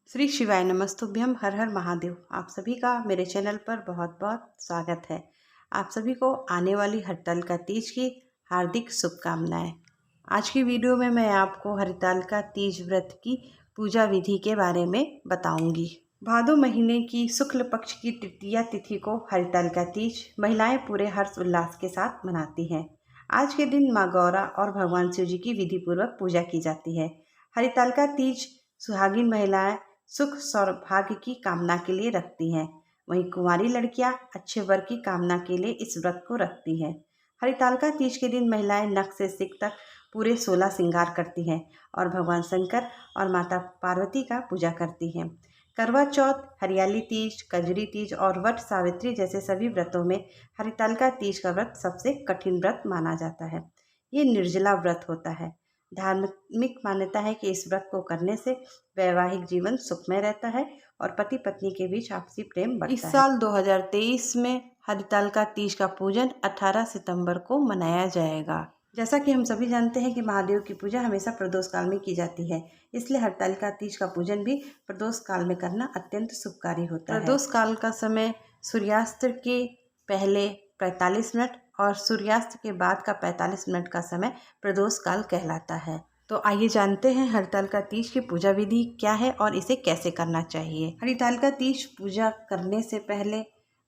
श्री शिवाय नमस्तुभ्यम। हर हर महादेव। आप सभी का मेरे चैनल पर बहुत बहुत स्वागत है। आप सभी को आने वाली हरितालिका तीज की हार्दिक शुभकामनाएं। आज की वीडियो में मैं आपको हरितालिका तीज व्रत की पूजा विधि के बारे में बताऊंगी। भादो महीने की शुक्ल पक्ष की तृतीया तिथि को हरितालिका तीज महिलाएं पूरे हर्ष उल्लास के साथ मनाती हैं। आज के दिन माँ गौरा और भगवान शिव जी की विधि पूर्वक पूजा की जाती है। हरितालिका तीज सुहागिन महिलाएं सुख सौभाग्य की कामना के लिए रखती हैं। वहीं कुंवारी लड़कियां अच्छे वर की कामना के लिए इस व्रत को रखती हैं। हरितालिका तीज के दिन महिलाएं नख से सिर तक पूरे 16 श्रृंगार करती हैं और भगवान शंकर और माता पार्वती का पूजा करती हैं। करवा चौथ, हरियाली तीज, कजरी तीज और वट सावित्री जैसे सभी व्रतों में हरितालिका तीज का व्रत सबसे कठिन व्रत माना जाता है। ये निर्जला व्रत होता है। धार्मिक मान्यता है कि इस व्रत को करने से वैवाहिक जीवन सुखमय रहता है और पति पत्नी के बीच आपसी प्रेम बढ़ता है। इस साल 2023 में हरितालिका तीज का पूजन 18 सितंबर को मनाया जाएगा। जैसा कि हम सभी जानते हैं कि महादेव की पूजा हमेशा प्रदोष काल में की जाती है, इसलिए हरितालिका तीज का पूजन भी प्रदोष काल में करना अत्यंत शुभकारी होता है। प्रदोष काल का समय सूर्यास्त के पहले 45 मिनट और सूर्यास्त के बाद का 45 मिनट का समय प्रदोष काल कहलाता है। तो आइए जानते हैं हरितालिका तीज की पूजा विधि क्या है और इसे कैसे करना चाहिए। हरितालिका तीज पूजा करने से पहले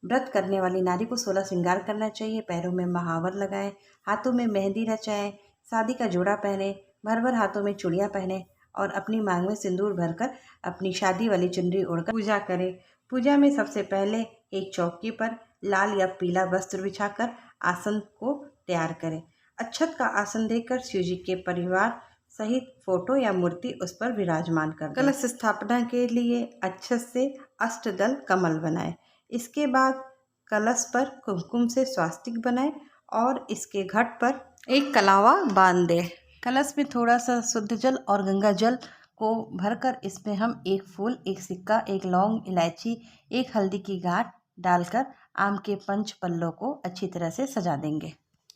व्रत करने वाली नारी को 16 श्रृंगार करना चाहिए। पैरों में महावर लगाएं, हाथों में मेहंदी रचाएं, शादी का जोड़ा पहने, भर भर हाथों में चूड़ियाँ पहने और अपनी मांग में सिंदूर भरकर अपनी शादी वाली चुनरी ओढ़कर पूजा करें। पूजा में सबसे पहले एक चौकी पर लाल या पीला वस्त्र बिछाकर आसन को तैयार करें। अक्षत का आसन देकर शिव जी के परिवार सहित फोटो या मूर्ति उस पर विराजमान कर दें। कलश स्थापना के लिए अक्षत से अष्टदल कमल बनाएं। इसके बाद कलश पर कुमकुम से स्वास्तिक बनाएं और इसके घट पर एक कलावा बांध दें। कलश में थोड़ा सा शुद्ध जल और गंगा जल को भरकर इसमें हम एक फूल, एक सिक्का, एक लौंग, इलायची, एक हल्दी की गांठ डालकर आम के पंच पल्लों को अच्छी तरह से सजा देंगे।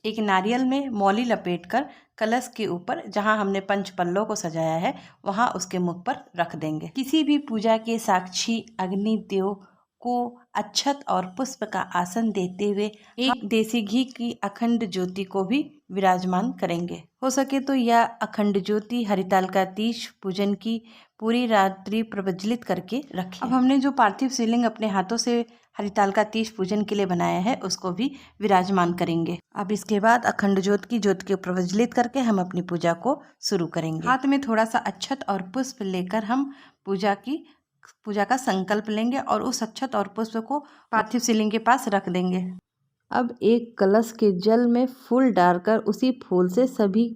एक नारियल में मौली लपेटकर कलश के ऊपर जहां हमने पंच पल्लों को सजाया है वहां उसके मुख पर रख देंगे। किसी भी पूजा के साक्षी अग्नि देव को अक्षत और पुष्प का आसन देते हुए एक देसी घी की अखंड ज्योति को भी विराजमान करेंगे। हो सके तो यह अखंड ज्योति हरितालिका तीज पूजन की पूरी रात्रि प्रज्वलित करके रखें। अब हमने जो पार्थिव शिवलिंग अपने हाथों से हरितालिका तीज पूजन के लिए बनाया है उसको भी विराजमान करेंगे। अब इसके बाद अखंड ज्योति को प्रज्वलित करके हम अपनी पूजा को शुरू करेंगे। हाथ में थोड़ा सा अक्षत और पुष्प लेकर हम पूजा का संकल्प लेंगे और उस अक्षत और पुष्प को पार्थिव शिवलिंग के पास रख देंगे। अब एक कलश के जल में फूल डालकर उसी फूल से सभी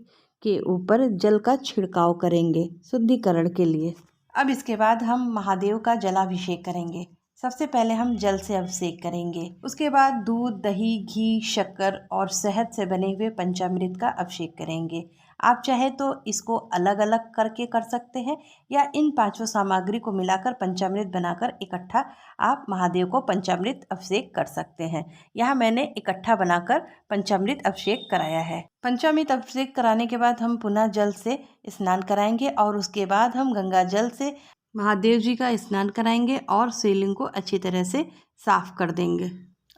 के ऊपर जल का छिड़काव करेंगे शुद्धिकरण के लिए। अब इसके बाद हम महादेव का जलाभिषेक करेंगे। सबसे पहले हम जल से अभिषेक करेंगे, उसके बाद दूध, दही, घी, शक्कर और शहद से बने हुए पंचामृत का अभिषेक करेंगे। आप चाहे तो इसको अलग अलग करके कर सकते हैं या इन पांचों सामग्री को मिलाकर पंचामृत बनाकर इकट्ठा आप महादेव को पंचामृत अभिषेक कर सकते हैं। यहाँ मैंने इकट्ठा बनाकर पंचामृत अभिषेक कराया है। पंचामृत अभिषेक कराने के बाद हम पुनः जल से स्नान कराएंगे और उसके बाद हम गंगा जल से महादेव जी का स्नान कराएंगे और शिवलिंग को अच्छी तरह से साफ कर देंगे।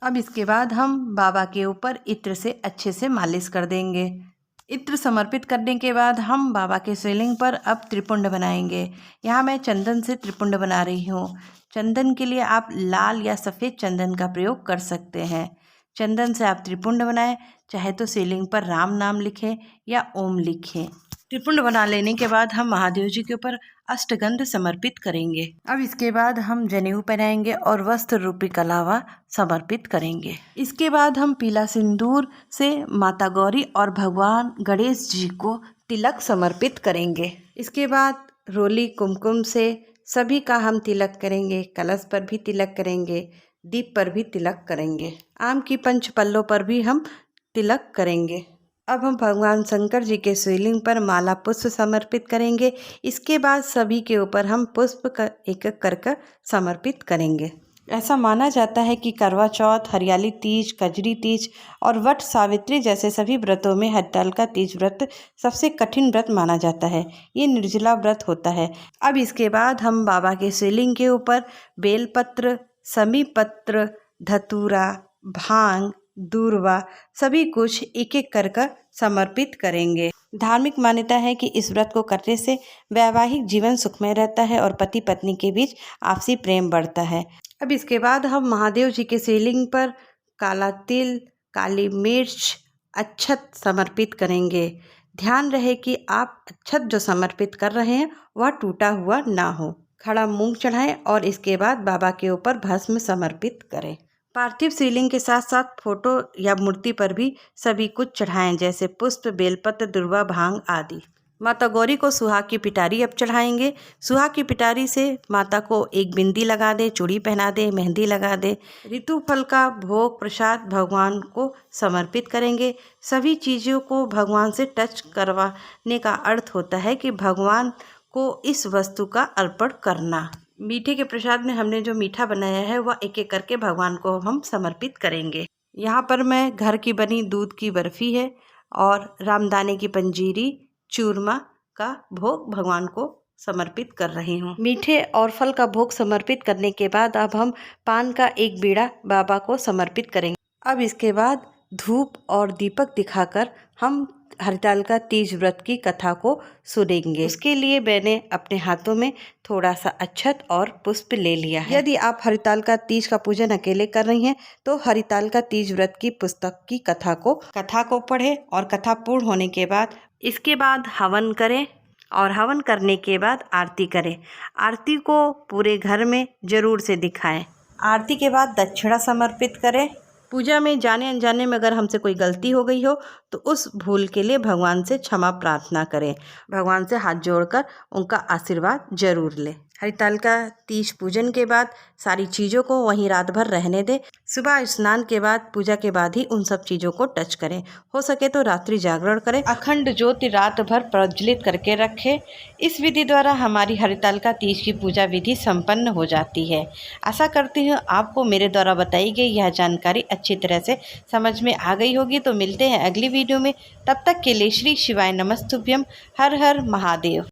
अब इसके बाद हम बाबा के ऊपर इत्र से अच्छे से मालिश कर देंगे। इत्र समर्पित करने के बाद हम बाबा के शिवलिंग पर अब त्रिपुंड बनाएंगे। यहाँ मैं चंदन से त्रिपुंड बना रही हूँ। चंदन के लिए आप लाल या सफ़ेद चंदन का प्रयोग कर सकते हैं। चंदन से आप त्रिपुंड बनाएं, चाहे तो शिवलिंग पर राम नाम लिखें या ओम लिखें। त्रिपुंड बना लेने के बाद हम महादेव जी के ऊपर अष्टगंध समर्पित करेंगे। अब इसके बाद हम जनेऊ पहनाएंगे और वस्त्र रूपी कलावा समर्पित करेंगे। इसके बाद हम पीला सिंदूर से माता गौरी और भगवान गणेश जी को तिलक समर्पित करेंगे। इसके बाद रोली कुमकुम से सभी का हम तिलक करेंगे। कलश पर भी तिलक करेंगे, दीप पर भी तिलक करेंगे, आम की पंच पल्लों पर भी हम तिलक करेंगे। अब हम भगवान शंकर जी के शिवलिंग पर माला पुष्प समर्पित करेंगे। इसके बाद सभी के ऊपर हम पुष्प का एक एक कर समर्पित करेंगे। ऐसा माना जाता है कि करवा चौथ, हरियाली तीज, कजरी तीज और वट सावित्री जैसे सभी व्रतों में हरितालिका तीज व्रत सबसे कठिन व्रत माना जाता है। ये निर्जला व्रत होता है। अब इसके बाद हम बाबा के शिवलिंग के ऊपर बेलपत्र, समी पत्र, धतूरा, भांग, दूर्वा सभी कुछ एक एक कर समर्पित करेंगे। धार्मिक मान्यता है कि इस व्रत को करने से वैवाहिक जीवन सुखमय रहता है और पति पत्नी के बीच आपसी प्रेम बढ़ता है। अब इसके बाद हम महादेव जी के शिवलिंग पर काला तिल, काली मिर्च, अक्षत समर्पित करेंगे। ध्यान रहे कि आप अक्षत जो समर्पित कर रहे हैं वह टूटा हुआ ना हो। खड़ा मूंग चढ़ाएं और इसके बाद बाबा के ऊपर भस्म समर्पित करें। पार्थिव शिवलिंग के साथ साथ फोटो या मूर्ति पर भी सभी कुछ चढ़ाएं, जैसे पुष्प, बेलपत्र, दुर्वा, भांग आदि। माता गौरी को सुहाग की पिटारी अब चढ़ाएंगे। सुहाग की पिटारी से माता को एक बिंदी लगा दे, चूड़ी पहना दे, मेहंदी लगा दे। ऋतु फल का भोग प्रसाद भगवान को समर्पित करेंगे। सभी चीज़ों को भगवान से टच करवाने का अर्थ होता है कि भगवान को इस वस्तु का अर्पण करना। मीठे के प्रसाद में हमने जो मीठा बनाया है वह एक एक करके भगवान को हम समर्पित करेंगे। यहाँ पर मैं घर की बनी दूध की बर्फ़ी है और रामदाने की पंजीरी, चूरमा का भोग भगवान को समर्पित कर रही हूँ। मीठे और फल का भोग समर्पित करने के बाद अब हम पान का एक बीड़ा बाबा को समर्पित करेंगे। अब इसके बाद धूप और दीपक दिखाकर हम हरितालिका तीज व्रत की कथा को सुनेंगे। इसके लिए मैंने अपने हाथों में थोड़ा सा अक्षत और पुष्प ले लिया है। यदि आप हरितालिका तीज का पूजन अकेले कर रही हैं तो हरितालिका तीज व्रत की पुस्तक की कथा को पढ़ें और कथा पूर्ण होने के बाद इसके बाद हवन करें और हवन करने के बाद आरती करें। आरती को पूरे घर में जरूर से दिखाएं। आरती के बाद दक्षिणा समर्पित करें। पूजा में जाने अनजाने में अगर हमसे कोई गलती हो गई हो तो उस भूल के लिए भगवान से क्षमा प्रार्थना करें। भगवान से हाथ जोड़कर उनका आशीर्वाद जरूर लें। हरितालिका तीज पूजन के बाद सारी चीज़ों को वहीं रात भर रहने दें। सुबह स्नान के बाद पूजा के बाद ही उन सब चीज़ों को टच करें। हो सके तो रात्रि जागरण करें। अखंड ज्योति रात भर प्रज्वलित करके रखें। इस विधि द्वारा हमारी हरितालिका तीज की पूजा विधि संपन्न हो जाती है। आशा करती हूँ आपको मेरे द्वारा बताई गई यह जानकारी अच्छी तरह से समझ में आ गई होगी। तो मिलते हैं अगली वीडियो में। तब तक के लिए श्री शिवाय नमस्तुभ्यम। हर हर महादेव।